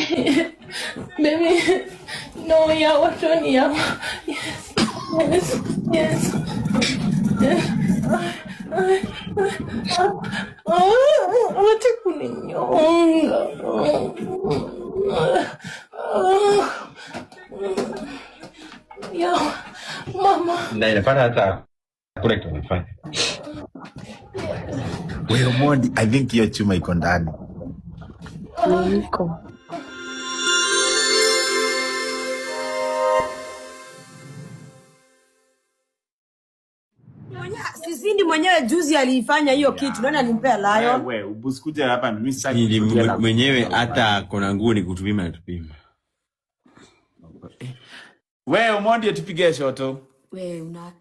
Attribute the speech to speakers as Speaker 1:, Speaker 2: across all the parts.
Speaker 1: Baby, no, yeah, what's on here? Yes, yes, yes. Wacha kuninyonga. Ya, mama.
Speaker 2: Na inafanya hata kule tunafanya.
Speaker 3: Wewe Mondi, I think hiyo chuma iko ndani.
Speaker 4: Iko.
Speaker 5: Sisindi mwenyewe juzi aliifanya hiyo kitu. Nani alimpea Lion?
Speaker 3: Wewe ubusikuje hapa mimi sitaki
Speaker 2: mwenyewe hata kona nguo ni kutupima na tupima.
Speaker 3: Wewe Mondi atupige shoto.
Speaker 5: Wewe una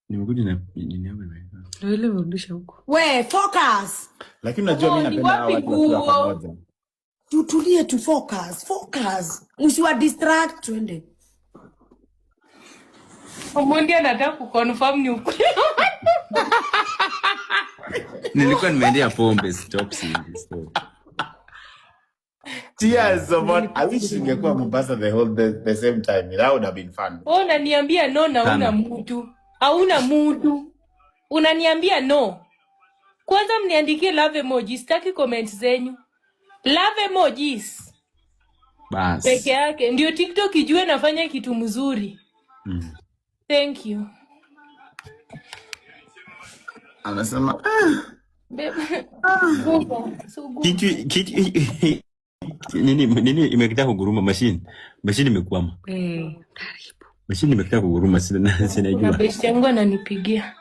Speaker 2: Nimekuja na nini hapa na
Speaker 4: Ndio ile urudisha huko.
Speaker 5: wewe focus.
Speaker 3: Lakini unajua mimi napenda hao watu wa pamoja.
Speaker 5: Tutulie tu focus. Usiwa distract twende.
Speaker 1: Omondi anataka kuconfirm ni ukweli.
Speaker 2: Nilikuwa nimeendea pombe stop singing stop.
Speaker 3: Cheers someone. I wish ingekuwa Mombasa the same time. That would have been fun.
Speaker 1: Unaniambia no na una mtu. Hauna mtu. Unaniambia no. Kwanza mniandikie love emojis, sitaki comment zenyu. Love emojis.
Speaker 2: Bas.
Speaker 1: Peke yake ndio TikTok ijue nafanya kitu mzuri. Thank you.
Speaker 3: Anasema
Speaker 2: nini imekita kuguruma machine imekwama.
Speaker 4: Karibu.
Speaker 2: Machine imekita kuguruma sinajua.
Speaker 1: Best yangu ananipigia.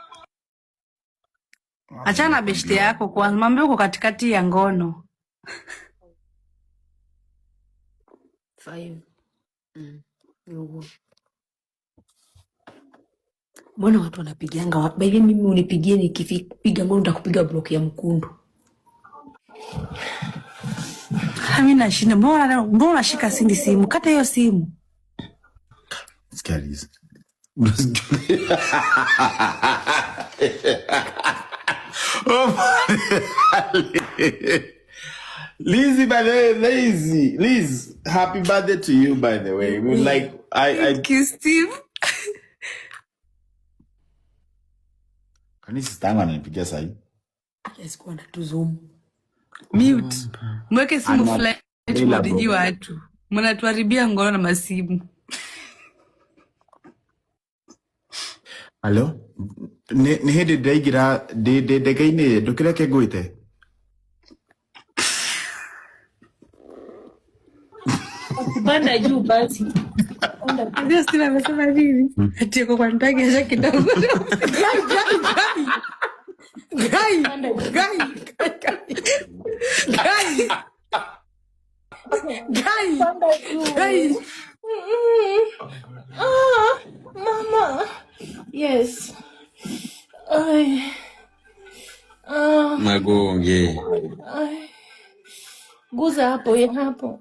Speaker 4: Achana beshte yako kwanza, mambo uko katikati ya ngono.
Speaker 5: 5. Mbona watu wanapigianga? Baby mimi unipigie nikipiga ngono nitakupiga block ya mkundu.
Speaker 4: Mimi nashinda, mbona unashika Sindi simu? Kata hiyo simu.
Speaker 3: Scary. Lizzie, by the way, Liz, happy birthday to you, by the way. We like,
Speaker 4: Thank you, Steve.
Speaker 3: Kanisi stanga ananipigia sahi.
Speaker 5: Yes, kwa tu Zoom.
Speaker 4: Mute. Mweke simu flight mode watu. Mnatuharibia ngono na masimu.
Speaker 3: Hello? Ni hedi daigira de gaine dokira ke goite.
Speaker 1: Banda juu basi.
Speaker 4: Ndio Steve amesema nini? Ati kwa ndani acha kidogo. Gai.
Speaker 1: Mama. Yes.
Speaker 2: Magonge.
Speaker 1: Guza hapo hapo.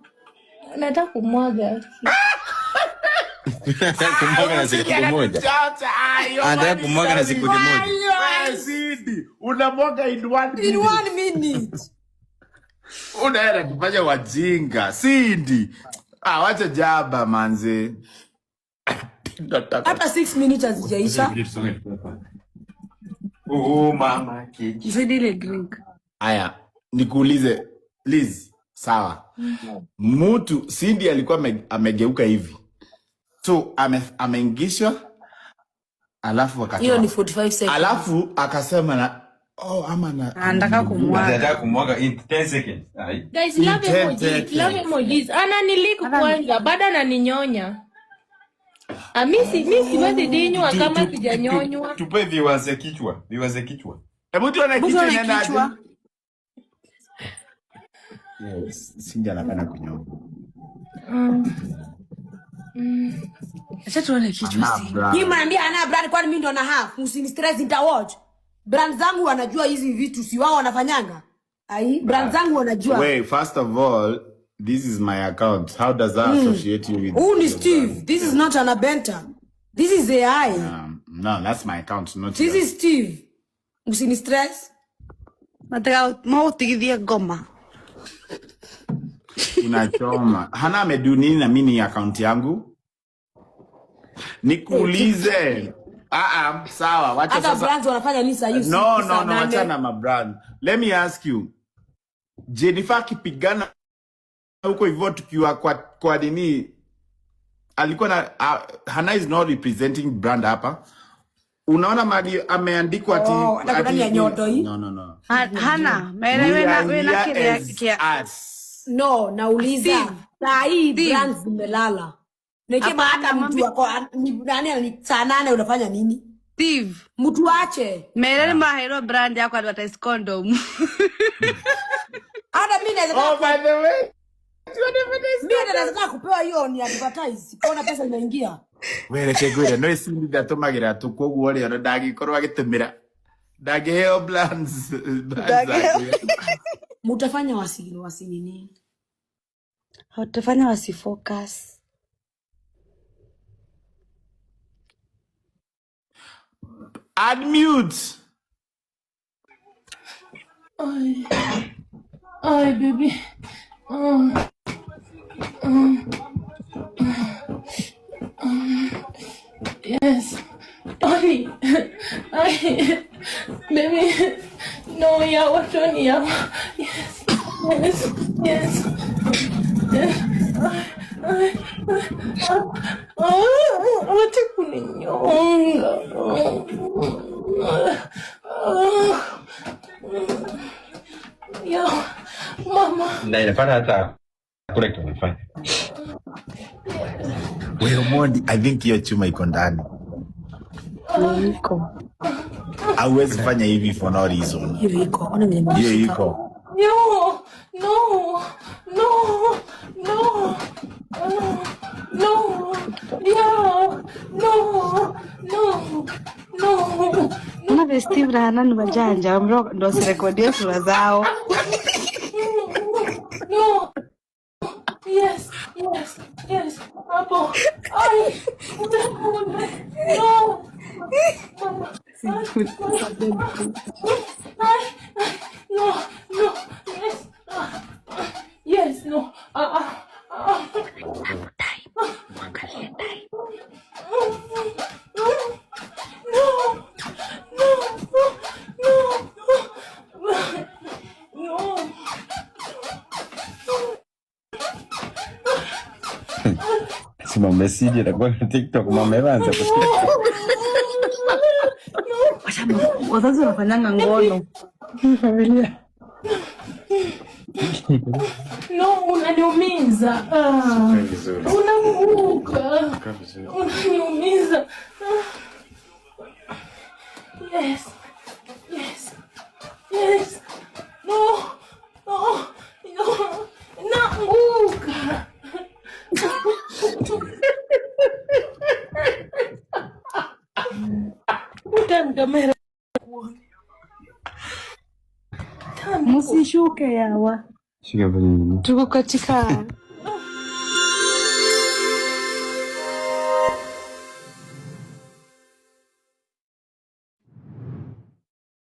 Speaker 1: Nataka kumwaga.
Speaker 2: Kumwaga na siku moja. Anataka kumwaga na siku moja.
Speaker 3: Sidi, unamwaga in 1
Speaker 5: minute.
Speaker 3: Unaenda kufanya wajinga. Sidi. Wacha jaba manze.
Speaker 5: Hata 6 minutes hazijaisha.
Speaker 3: Mama keki.
Speaker 4: Zidile drink.
Speaker 3: Aya, nikuulize Liz, sawa. Mtu Cindy alikuwa amegeuka hivi. So ameingishwa alafu akasema.
Speaker 5: Hiyo ni 45 seconds.
Speaker 3: Alafu akasema na
Speaker 4: anataka
Speaker 2: kumwaga in 10 seconds.
Speaker 1: Guys, love emojis. Ananiliku kwanza, bado ananinyonya. Mimi siwezi dinywa kama sijanyonywa.
Speaker 2: Tupe viwaze kichwa.
Speaker 3: Hebu tuone kichwa nenda aje. Yes, Cindy anapenda kunyonya.
Speaker 4: Acha tuone kichwa si.
Speaker 5: Ni mwambia ana brand kwani mimi ndo na half. Usini stress nita watch. Brand zangu wanajua hizi vitu si wao wanafanyanga. Brand zangu wanajua.
Speaker 3: Wait, first of all, this is my account. How does that associate you with?
Speaker 5: Who is Steve? This is not an Abenta. This is AI.
Speaker 3: No, that's my account, not
Speaker 5: This is Steve. Usini stress.
Speaker 4: Nataka mautigithia goma.
Speaker 3: Inachoma. Hana amedu nini na mini account yangu? Nikuulize. Sawa. Wacha
Speaker 5: hata
Speaker 3: sasa.
Speaker 5: brands wanafanya nini sasa hivi?
Speaker 3: No, wachana ma brand. Let me ask you. Jennifer kipigana huko hivyo tukiwa kwa nini alikuwa na Hana is not representing brand hapa. Unaona mali ameandikwa ati
Speaker 5: ndani ya nyoto hii.
Speaker 3: No.
Speaker 4: Hana, wewe na kile
Speaker 5: no, nauliza. Saa hii brands zimelala. Nikema hata mtu wako nani saa 8 unafanya nini?
Speaker 4: Steve,
Speaker 5: mtu ache.
Speaker 4: Merele mahero brand yako advertise condom.
Speaker 5: Hata mimi naweza.
Speaker 3: Oh, by the way.
Speaker 5: Mimi naweza kupewa hiyo ni advertise. Kuna pesa inaingia.
Speaker 3: Wewe chegwira no isindi datumagira tukoguo ri ono ndagikorwa agitumira. Ndagiheo brands.
Speaker 5: Mutafanya wasi nini?
Speaker 4: Hawatafanya wasi focus.
Speaker 3: Unmute.
Speaker 1: Ay, baby. Yes. Ay, baby. No, ya watoni ya. Yes. Wacha kuninyonga. Yo, mama.
Speaker 2: Inafanya hata kule tunafanya.
Speaker 3: Wewe Mondi, I think hiyo chuma iko ndani.
Speaker 4: Iko.
Speaker 3: Hauwezi fanya hivi for no reason.
Speaker 5: Hiyo iko. Ona mimi.
Speaker 3: Hiyo iko.
Speaker 1: No.
Speaker 4: Mama Steve na Hana ni wajanja, ndo sirekodia sura zao.
Speaker 1: No. Yes. Apo. Ay. No. No. Yes. No.
Speaker 2: Si mamesije na kwa TikTok mameanza kusikia.
Speaker 4: Wazazi wanafanyanga ngono. Familia.
Speaker 1: No, unaniumiza. Unamuka. Unaniumiza. Yes. No. Naanguka. Utangamera.
Speaker 4: Msishuke yawa.
Speaker 2: Shika vile.
Speaker 4: Tuko katika